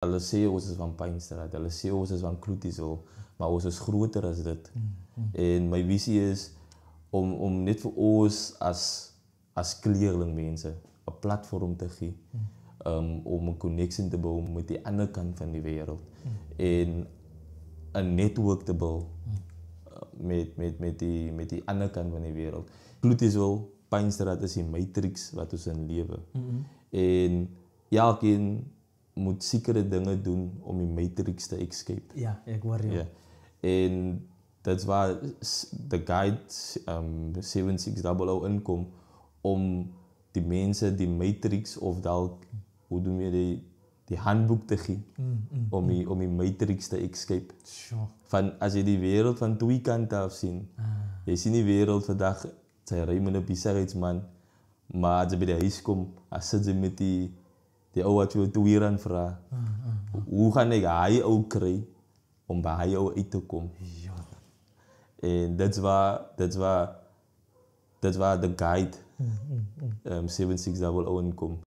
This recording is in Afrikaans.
Hulle sê ons is van Pijnstraat, hulle sê ons is van Kloetisel, maar ons is groter as dit. En my visie is om net vir ons as kleerlingmense 'n platform te gee, om 'n connectie te bou met die ander kant van die wêreld en 'n netwerk te bou met die ander kant van die wêreld. Kloetisel, Pijnstraat is die matrix wat ons in lewe. En elkeen moet sekere dinge doen om die matrix te escape. Ja, ek hoor jou. Ja. En dit's waar the guide 7600 inkom om die mense die matrix of dalk hoe doen jy die handboek te gee om die matrix te escape. Sure. Van as jy die wêreld van twee kante af sien. Jy sien die wêreld vandag, sy ry met 'n besigheidsman, maar as jy by die huis kom, as sit jy met die ou wat jou R2 vra. Hoe gaan ek hy ou kry om by hy ou uit te kom? Ja. En dit's waar the guide 7600 inkom.